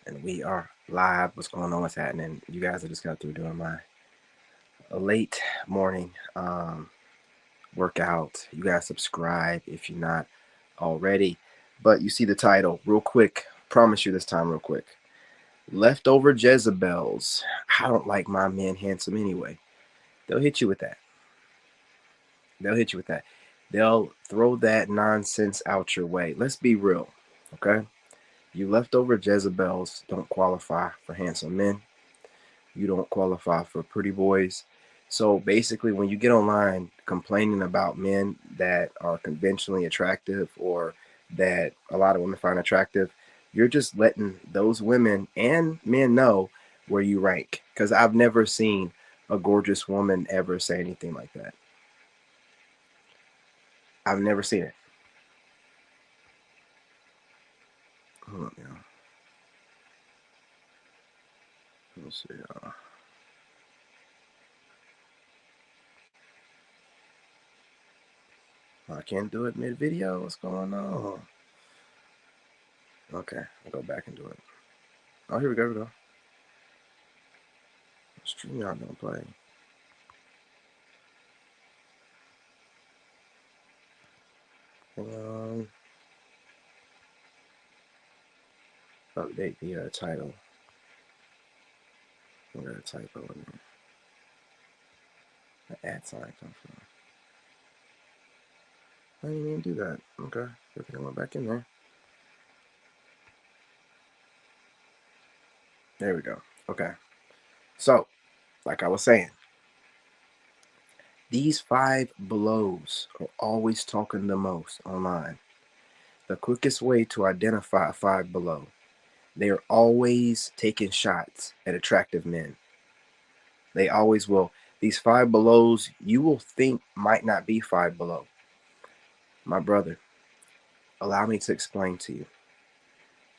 And we are live. What's going on? What's happening? You guys, I just got through doing my late morning workout. You guys subscribe if you're not already. But you see the title real quick. Promise you this time real quick. Leftover Jezebels. I don't like my men handsome anyway. They'll hit you with that. They'll hit you with that. They'll throw that nonsense out your way. Let's be real, okay? You leftover Jezebels don't qualify for handsome men. You don't qualify for pretty boys. So basically, when you get online complaining about men that are conventionally attractive or that a lot of women find attractive, you're just letting those women and men know where you rank. Because I've never seen a gorgeous woman ever say anything like that. I've never seen it. Hold on, y'all. Let's see. I can't do it mid video. What's going on? Okay, I'll go back and do it. Oh, here we go. Here we go. Stream y'all gonna play. Update the title. I got a typo in there. The ad sign comes from. I didn't even do that. Okay, everything went back in there. There we go. Okay, so like I was saying, these five belows are always talking the most online. The quickest way to identify a five below, they are always taking shots at attractive men. They always will. These five belows you will think might not be five below. My brother, allow me to explain to you.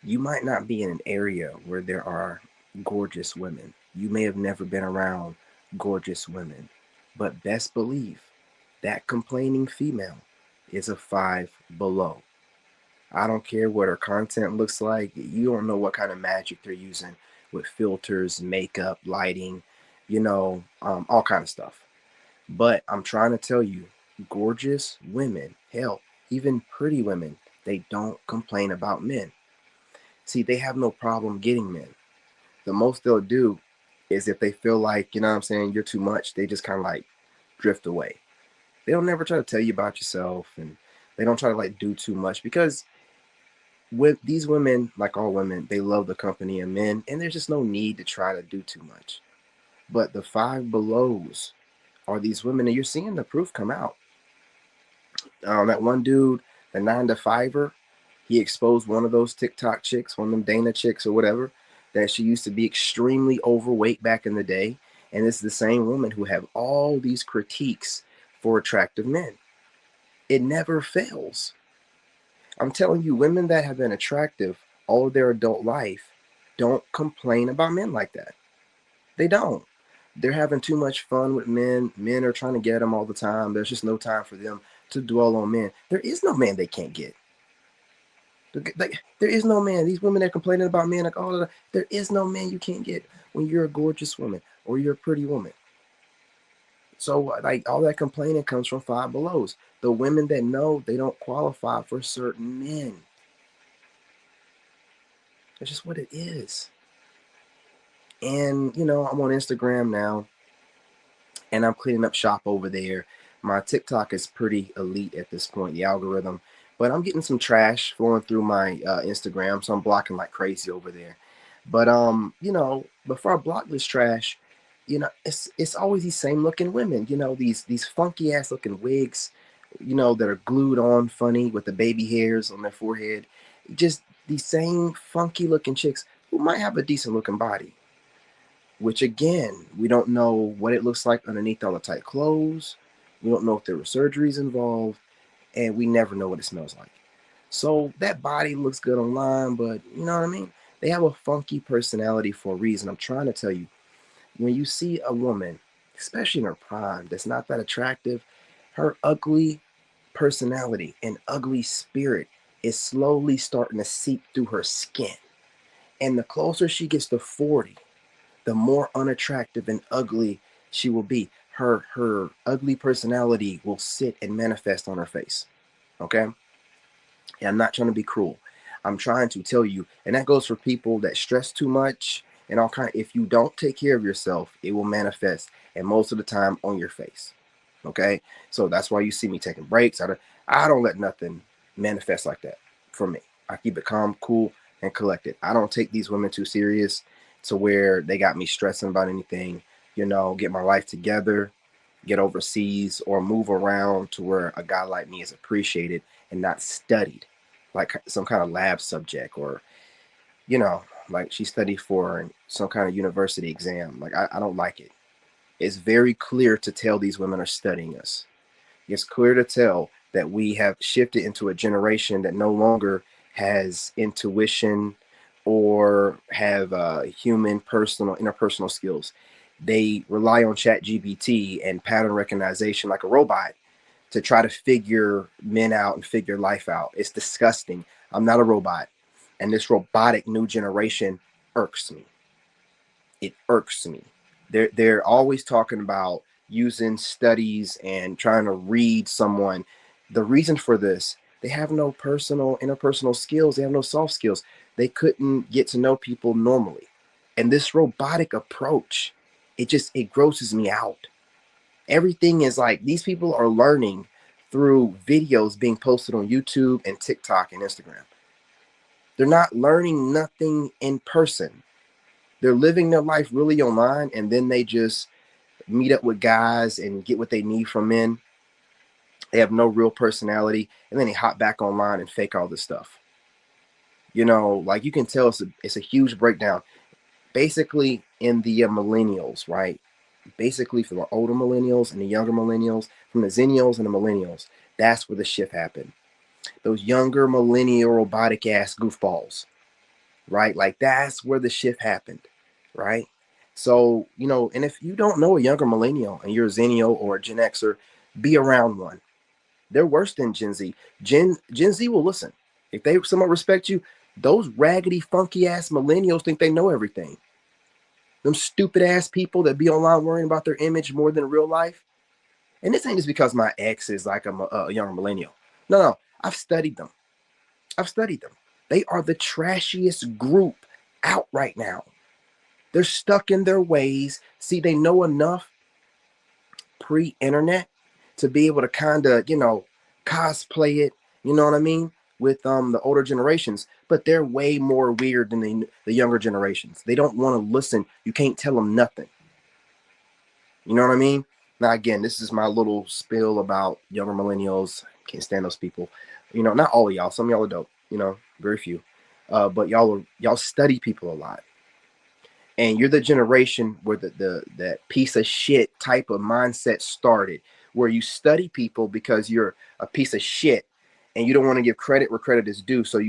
You might not be in an area where there are gorgeous women. You may have never been around gorgeous women. But best believe that complaining female is a five below. I don't care what her content looks like. You don't know what kind of magic they're using with filters, makeup, lighting, all kind of stuff. But I'm trying to tell you, gorgeous women, hell, even pretty women, they don't complain about men. See, they have no problem getting men. The most they'll do is if they feel like, you know what I'm saying, you're too much, they just kind of like drift away. They don't never try to tell you about yourself, and they don't try to like do too much because with these women, like all women, they love the company of men, and there's just no need to try to do too much. But the five belows are these women, and you're seeing the proof come out. That one dude, the 9 to 5er, he exposed one of those TikTok chicks, one of them Dana chicks or whatever, that she used to be extremely overweight back in the day. And it's the same woman who have all these critiques for attractive men. It never fails. I'm telling you, women that have been attractive all of their adult life don't complain about men like that. They don't. They're having too much fun with men. Men are trying to get them all the time. There's just no time for them to dwell on men. There is no man they can't get. Like, there is no man. These women that are complaining about men, like, oh, there is no man you can't get when you're a gorgeous woman or you're a pretty woman. So, like, all that complaining comes from five belows. The women that know they don't qualify for certain men. That's just what it is. And, I'm on Instagram now and I'm cleaning up shop over there. My TikTok is pretty elite at this point, the algorithm. But I'm getting some trash flowing through my Instagram, so I'm blocking like crazy over there. But before I block this trash, it's always these same looking women. These funky ass looking wigs, that are glued on funny with the baby hairs on their forehead. Just these same funky looking chicks who might have a decent looking body, which again, we don't know what it looks like underneath all the tight clothes. We don't know if there were surgeries involved, and we never know what it smells like. So that body looks good online, but you know what I mean? They have a funky personality for a reason. I'm trying to tell you, when you see a woman, especially in her prime, that's not that attractive, her ugly personality and ugly spirit is slowly starting to seep through her skin. And the closer she gets to 40, the more unattractive and ugly she will be. Her ugly personality will sit and manifest on her face. Okay? And I'm not trying to be cruel. I'm trying to tell you, and that goes for people that stress too much and all kind. If you don't take care of yourself, it will manifest, and most of the time on your face. Okay, so that's why you see me taking breaks. I don't let nothing manifest like that for me. I keep it calm, cool, and collected. I don't take these women too serious to where they got me stressing about anything. Get my life together, get overseas, or move around to where a guy like me is appreciated and not studied like some kind of lab subject, or like she studied for some kind of university exam. Like I don't like it. It's very clear to tell these women are studying us. It's clear to tell that we have shifted into a generation that no longer has intuition or have human personal interpersonal skills. They rely on chat gpt and pattern recognition like a robot to try to figure men out and figure life out. It's disgusting. I'm not a robot. And this robotic new generation irks me. It irks me. They're always talking about using studies and trying to read someone. The reason for this, they have no personal interpersonal skills. They have no soft skills. They couldn't get to know people normally. And this robotic approach, it grosses me out. Everything is like these people are learning through videos being posted on YouTube and TikTok and Instagram. They're not learning nothing in person. They're living their life really online, and then they just meet up with guys and get what they need from men. They have no real personality, and then they hop back online and fake all this stuff. Like you can tell it's a huge breakdown. Basically, in the millennials, right? Basically, from the older millennials and the younger millennials, from the zennials and the millennials, that's where the shift happened. Those younger millennial robotic ass goofballs, right? Like that's where the shift happened, right? So, and if you don't know a younger millennial and you're a Zennial or a Gen Xer, be around one. They're worse than Gen Z. Gen Z will listen. If they somewhat respect you, those raggedy, funky ass millennials think they know everything. Them stupid ass people that be online worrying about their image more than real life. And this ain't just because my ex is like a younger millennial. No, I've studied them. I've studied them. They are the trashiest group out right now. They're stuck in their ways. See, they know enough pre-internet to be able to kind of, cosplay it, you know what I mean, with the older generations, but they're way more weird than the younger generations. They don't want to listen. You can't tell them nothing. You know what I mean? Now, again, this is my little spill about younger millennials. Can't stand those people. Not all of y'all. Some of y'all are dope. Very few. But y'all study people a lot, and you're the generation where the that piece of shit type of mindset started, where you study people because you're a piece of shit, and you don't want to give credit where credit is due. So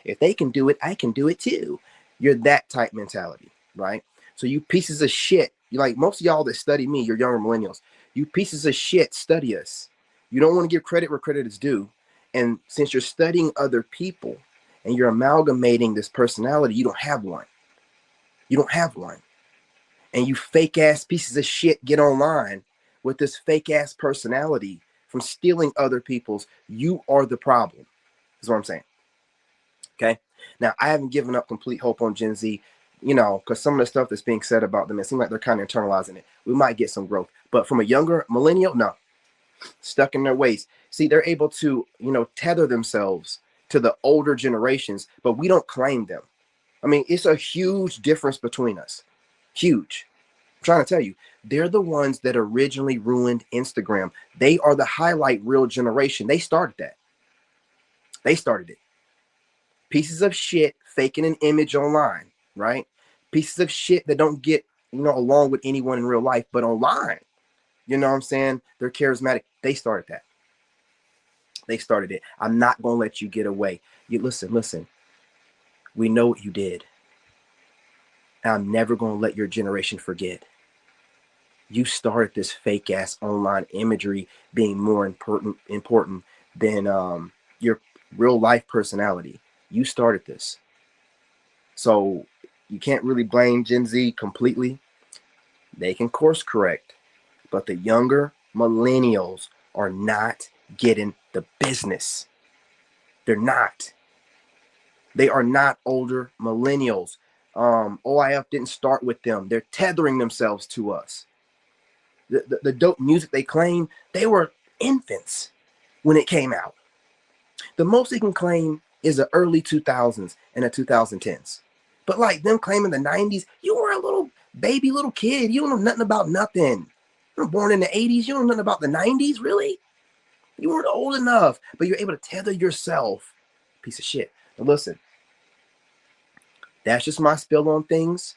if they can do it, I can do it too. You're that type mentality, right? So you pieces of shit, you like most of y'all that study me, you're younger millennials. You pieces of shit study us. You don't want to give credit where credit is due, and since you're studying other people and you're amalgamating this personality, you don't have one. You don't have one. And you fake ass pieces of shit get online with this fake ass personality from stealing other people's. You are the problem, is what I'm saying. Okay. Now, I haven't given up complete hope on Gen Z, because some of the stuff that's being said about them, it seems like they're kind of internalizing it. We might get some growth. But from a younger millennial, no, stuck in their ways. See, they're able to, tether themselves to the older generations, but we don't claim them. I mean, it's a huge difference between us. Huge. I'm trying to tell you, they're the ones that originally ruined Instagram. They are the highlight reel generation. They started that. They started it. Pieces of shit faking an image online, right? Pieces of shit that don't get, along with anyone in real life, but online. You know what I'm saying? They're charismatic. They started that. They started it. I'm not going to let you get away. You listen. We know what you did. And I'm never going to let your generation forget. You started this fake ass online imagery being more important than your real life personality. You started this. So you can't really blame Gen Z completely. They can course correct, but the younger millennials are not getting the business. They're not. They are not older millennials. OIF didn't start with them. They're tethering themselves to us. The dope music they claim, they were infants when it came out. The most they can claim is the early 2000s and the 2010s. But like them claiming the 90s, you were a little baby, little kid. You don't know nothing about nothing. You were born in the 80s. You don't know nothing about the 90s, really? You weren't old enough, but you're able to tether yourself. Piece of shit. But listen, that's just my spill on things.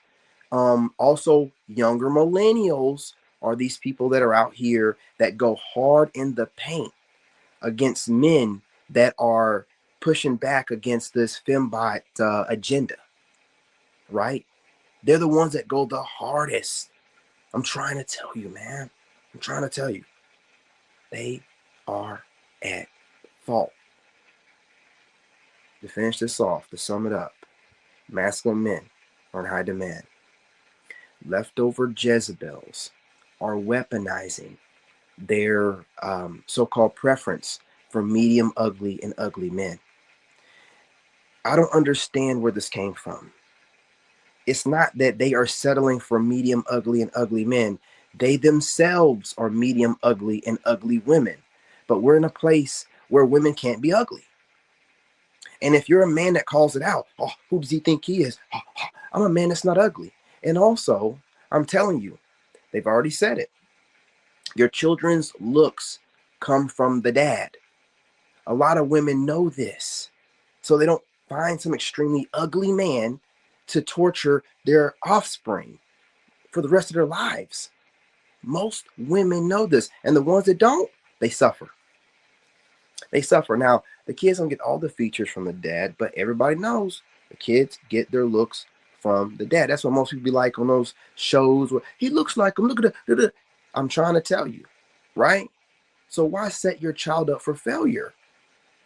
Also, younger millennials are these people that are out here that go hard in the paint against men that are pushing back against this fembot agenda, right? They're the ones that go the hardest. I'm trying to tell you, man. I'm trying to tell you. They are at fault. To finish this off, to sum it up, masculine men are in high demand. Leftover Jezebels are weaponizing their so-called preference for medium ugly and ugly men. I don't understand where this came from. It's not that they are settling for medium ugly and ugly men. They themselves are medium ugly and ugly women. But we're in a place where women can't be ugly. And if you're a man that calls it out, oh, who does he think he is? Oh, oh, I'm a man that's not ugly. And also, I'm telling you, they've already said it. Your children's looks come from the dad. A lot of women know this. So they don't find some extremely ugly man to torture their offspring for the rest of their lives. Most women know this. And the ones that don't, they suffer. They suffer. Now, the kids don't get all the features from the dad, but everybody knows the kids get their looks from the dad. That's what most people be like on those shows where he looks like him. Look at the. I'm trying to tell you, right? So why set your child up for failure?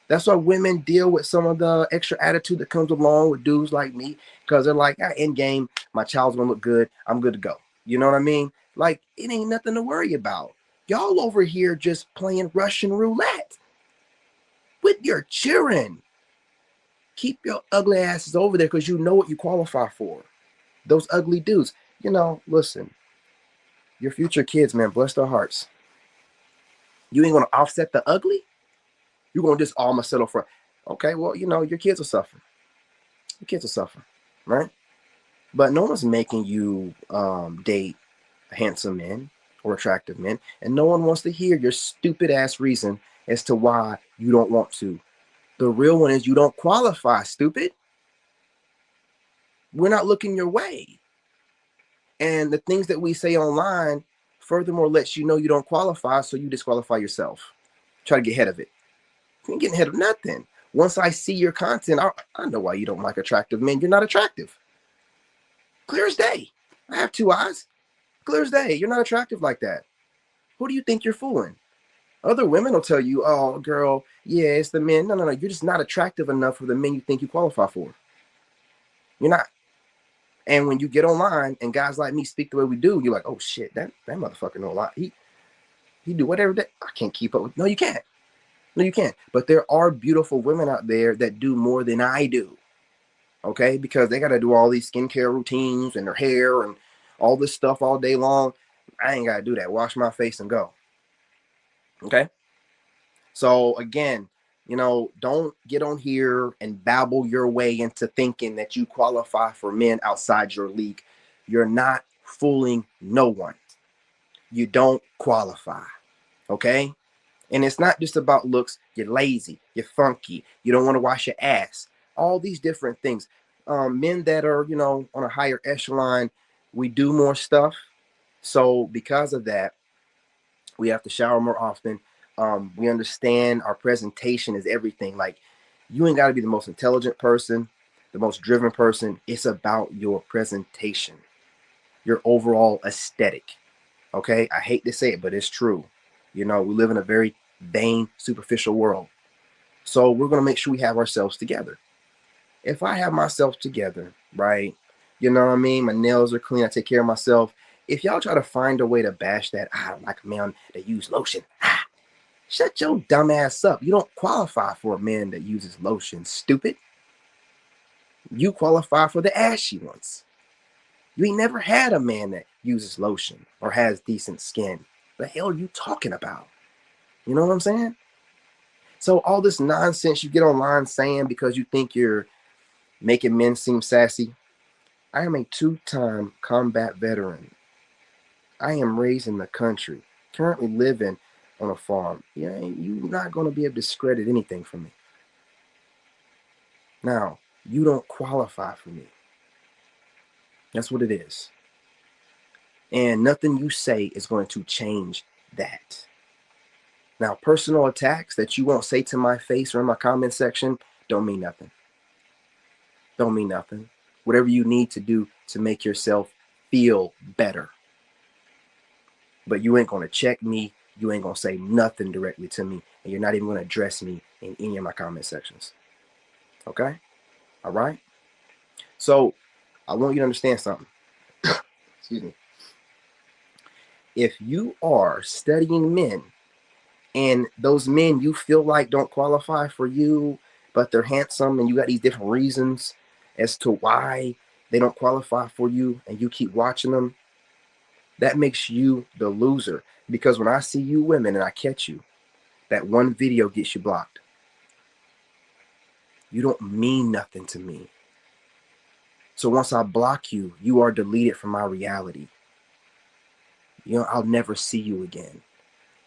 That's why women deal with some of the extra attitude that comes along with dudes like me, because they're like, end game, my child's gonna look good. I'm good to go. You know what I mean? Like, it ain't nothing to worry about. Y'all over here just playing Russian roulette with your children. Keep your ugly asses over there because you know what you qualify for. Those ugly dudes. Listen, your future kids, man, bless their hearts. You ain't gonna offset the ugly? You're gonna just almost settle for, okay, well, your kids will suffer. Your kids will suffer, right? But no one's making you date handsome men or attractive men, and no one wants to hear your stupid ass reason as to why you don't want to. The real one is you don't qualify, stupid. We're not looking your way. And the things that we say online, furthermore, lets you know you don't qualify, so you disqualify yourself. Try to get ahead of it. You ain't getting ahead of nothing. Once I see your content, I know why you don't like attractive men. You're not attractive. Clear as day. I have two eyes. Clear as day. You're not attractive like that. Who do you think you're fooling? Other women will tell you, oh, girl, yeah, it's the men. No. You're just not attractive enough for the men you think you qualify for. You're not. And when you get online and guys like me speak the way we do, you're like, oh, shit, that motherfucker know a lot. He do whatever that I can't keep up with. No, you can't. No, you can't. But there are beautiful women out there that do more than I do. Okay? Because they got to do all these skincare routines and their hair and all this stuff all day long. I ain't got to do that. Wash my face and go. Okay? So again, don't get on here and babble your way into thinking that you qualify for men outside your league. You're not fooling no one. You don't qualify. Okay? And it's not just about looks. You're lazy. You're funky. You don't want to wash your ass. All these different things. Men that are, on a higher echelon, we do more stuff. So because of that, we have to shower more often. We understand our presentation is everything. Like, you ain't got to be the most intelligent person, the most driven person. It's about your presentation, your overall aesthetic. Okay? I hate to say it, but it's true. We live in a very vain, superficial world. So we're going to make sure we have ourselves together. If I have myself together, right? You know what I mean? My nails are clean. I take care of myself. If y'all try to find a way to bash that, I don't like a man that use lotion. Shut your dumb ass up. You don't qualify for a man that uses lotion, stupid. You qualify for the ashy ones. You ain't never had a man that uses lotion or has decent skin. The hell are you talking about? You know what I'm saying? So all this nonsense you get online saying because you think you're making men seem sassy. I am a two-time combat veteran. I am raised in the country, currently living on a farm. Yeah, you're not going to be able to discredit anything from me. Now, you don't qualify for me. That's what it is. And nothing you say is going to change that. Now, personal attacks that you won't say to my face or in my comment section don't mean nothing. Don't mean nothing. Whatever you need to do to make yourself feel better. But you ain't going to check me. You ain't going to say nothing directly to me. And you're not even going to address me in any of my comment sections. Okay? All right? So, I want you to understand something. Excuse me. If you are studying men and those men you feel like don't qualify for you, but they're handsome and you got these different reasons as to why they don't qualify for you and you keep watching them, that makes you the loser. Because when I see you women and I catch you, that one video gets you blocked. You don't mean nothing to me. So once I block you, you are deleted from my reality. You know, I'll never see you again.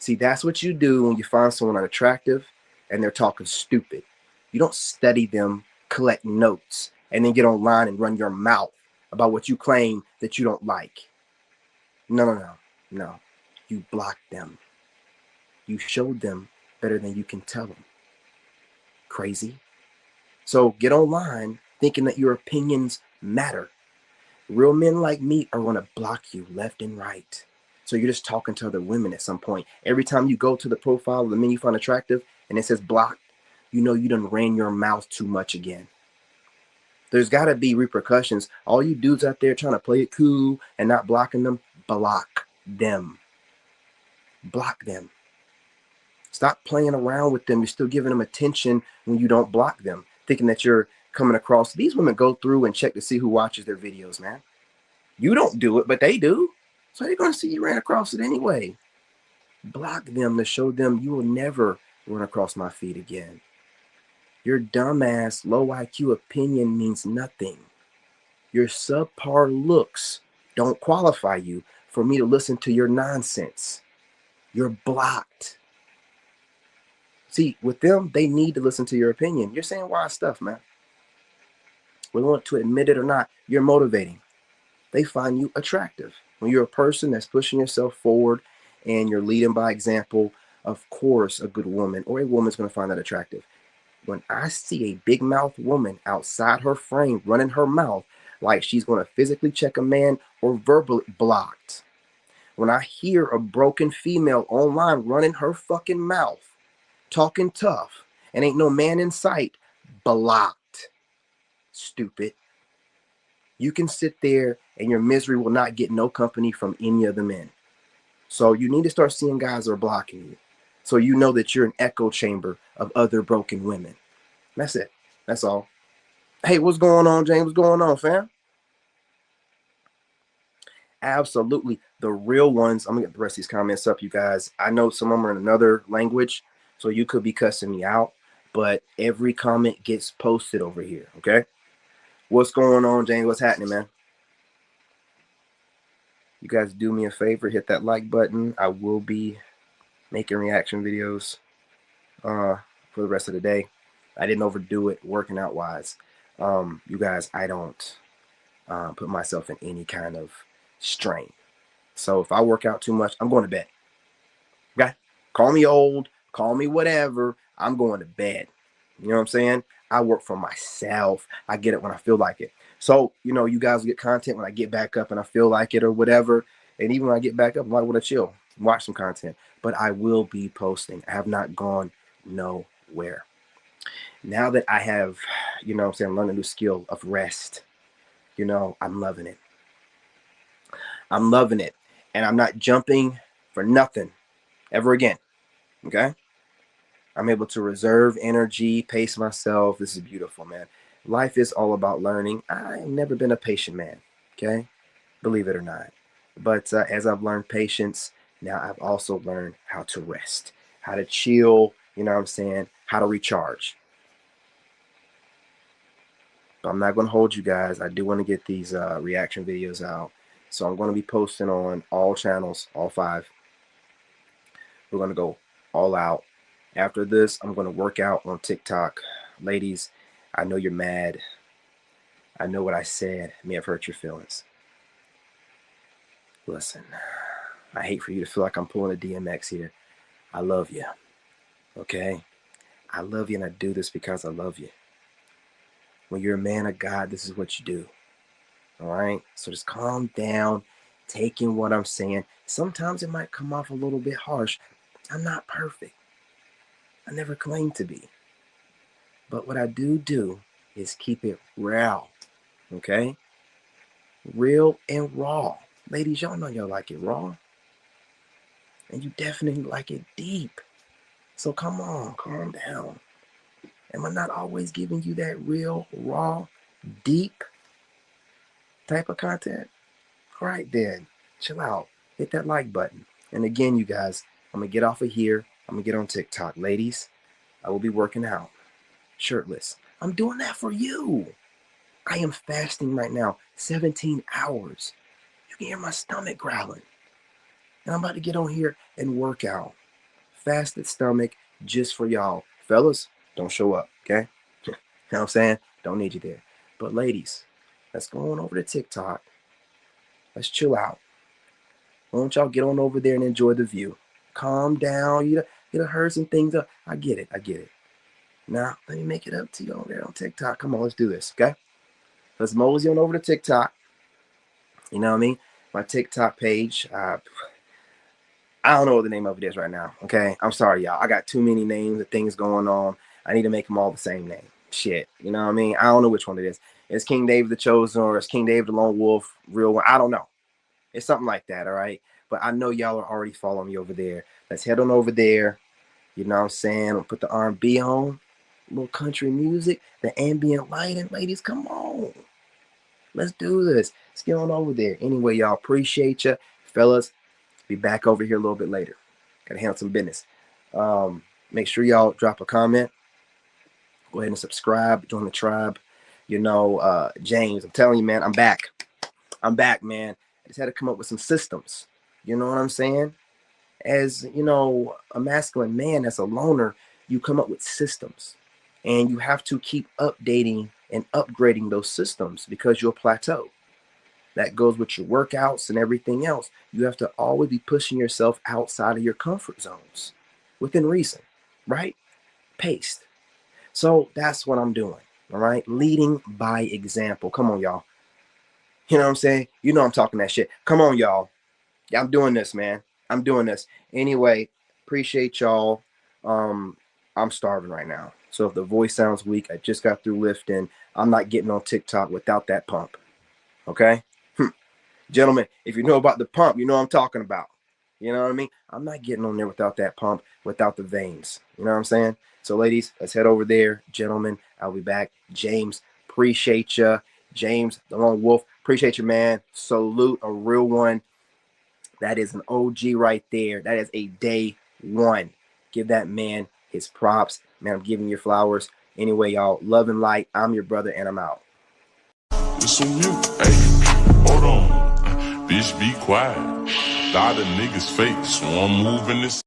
See, that's what you do when you find someone unattractive and they're talking stupid. You don't study them, collect notes, and then get online and run your mouth about what you claim that you don't like. No. You block them. You showed them better than you can tell them. Crazy. So get online thinking that your opinions matter. Real men like me are going to block you left and right. So you're just talking to other women at some point. Every time you go to the profile of the men you find attractive and it says blocked, you know you done ran your mouth too much again. There's got to be repercussions. All you dudes out there trying to play it cool and not blocking them, block them. Block them. Stop playing around with them. You're still giving them attention when you don't block them, thinking that you're coming across. These women go through and check to see who watches their videos, man. You don't do it, but they do. So they're going to see you ran across it anyway. Block them to show them you will never run across my feed again. Your dumbass, low IQ opinion means nothing. Your subpar looks don't qualify you for me to listen to your nonsense. You're blocked. See, with them, they need to listen to your opinion. You're saying wild stuff, man. Whether you want to admit it or not, you're motivating. They find you attractive. When you're a person that's pushing yourself forward and you're leading by example, of course, a good woman or a woman's going to find that attractive. When I see a big mouth woman outside her frame running her mouth like she's going to physically check a man or verbally blocked. When I hear a broken female online running her fucking mouth, talking tough, and ain't no man in sight, blocked. Stupid. You can sit there and your misery will not get no company from any of the men. So you need to start seeing guys that are blocking you. So you know that you're an echo chamber of other broken women. That's it. That's all. Hey, what's going on, James? What's going on, fam? Absolutely. The real ones, I'm going to get the rest of these comments up, you guys. I know some of them are in another language, so you could be cussing me out, but every comment gets posted over here, okay? What's going on, James? What's happening, man? You guys do me a favor, hit that like button. I will be making reaction videos for the rest of the day. I didn't overdo it working out wise. You guys, I don't put myself in any kind of strain. So if I work out too much, I'm going to bed. Okay? Call me old, call me whatever. I'm going to bed. You know what I'm saying? I work for myself. I get it when I feel like it. So, you know, you guys get content when I get back up and I feel like it or whatever. And even when I get back up, I might want to chill, watch some content. But I will be posting. I have not gone nowhere. Now that I have, learned a new skill of rest, I'm loving it. I'm loving it. And I'm not jumping for nothing ever again. Okay? I'm able to reserve energy, pace myself. This is beautiful, man. Life is all about learning. I've never been a patient man. Okay? Believe it or not. But as I've learned patience, now I've also learned how to rest, how to chill, how to recharge. But I'm not going to hold you guys. I do want to get these reaction videos out. So I'm going to be posting on all channels, all 5. We're going to go all out. After this, I'm going to work out on TikTok. Ladies, I know you're mad. I know what I said may have hurt your feelings. Listen, I hate for you to feel like I'm pulling a DMX here. I love you. Okay? I love you, and I do this because I love you. When you're a man of God, this is what you do. All right? So just calm down, take in what I'm saying. Sometimes it might come off a little bit harsh. I'm not perfect. I never claimed to be. But what I do is keep it real. Okay? Real and raw. Ladies, y'all know y'all like it raw. And you definitely like it deep. So come on, calm down. Am I not always giving you that real, raw, deep type of content? All right, then. Chill out. Hit that like button. And again, you guys, I'm going to get off of here. I'm going to get on TikTok. Ladies, I will be working out shirtless. I'm doing that for you. I am fasting right now, 17 hours. You can hear my stomach growling. And I'm about to get on here and work out. Fasted stomach just for y'all. Fellas, don't show up, okay? You know what I'm saying? Don't need you there. But ladies, let's go on over to TikTok. Let's chill out. Why don't y'all get on over there and enjoy the view? Calm down. You done heard some things up. I get it. Now, let me make it up to you over there on TikTok. Come on, let's do this, okay? Let's mosey on over to TikTok. You know what I mean? My TikTok page. I don't know what the name of it is right now, okay? I'm sorry, y'all. I got too many names and things going on. I need to make them all the same name. Shit, you know what I mean? I don't know which one it is. It's King David the Chosen, or it's King David the Lone Wolf, real one. I don't know. It's something like that, all right? But I know y'all are already following me over there. Let's head on over there. You know what I'm saying? I'll put the R&B on, a little country music, the ambient lighting. Ladies, come on. Let's do this. Let's get on over there. Anyway, y'all, appreciate you. Fellas, be back over here a little bit later. Gotta handle some business. Make sure y'all drop a comment. Go ahead and subscribe. Join the tribe. James, I'm telling you, man, I'm back. I'm back, man. I just had to come up with some systems. You know what I'm saying? As, a masculine man, as a loner, you come up with systems. And you have to keep updating and upgrading those systems because you'll plateau. That goes with your workouts and everything else. You have to always be pushing yourself outside of your comfort zones within reason, right? Paced. So that's what I'm doing, all right? Leading by example. Come on, y'all. You know what I'm saying? You know I'm talking that shit. Come on, y'all. Yeah, I'm doing this, man. I'm doing this. Anyway, appreciate y'all. I'm starving right now. So if the voice sounds weak, I just got through lifting. I'm not getting on TikTok without that pump. Okay? Gentlemen, if you know about the pump, you know what I'm talking about. You know what I mean? I'm not getting on there without that pump, without the veins. You know what I'm saying? So, ladies, let's head over there. Gentlemen, I'll be back. James, appreciate you. James, the Lone Wolf, appreciate you, man. Salute, a real one. That is an OG right there. That is a day one. Give that man his props. Man, I'm giving you flowers. Anyway, y'all, love and light. I'm your brother, and I'm out. It's on mute. Hey, hold on. Bitch, be quiet. A lot of niggas fake, so I'm moving this.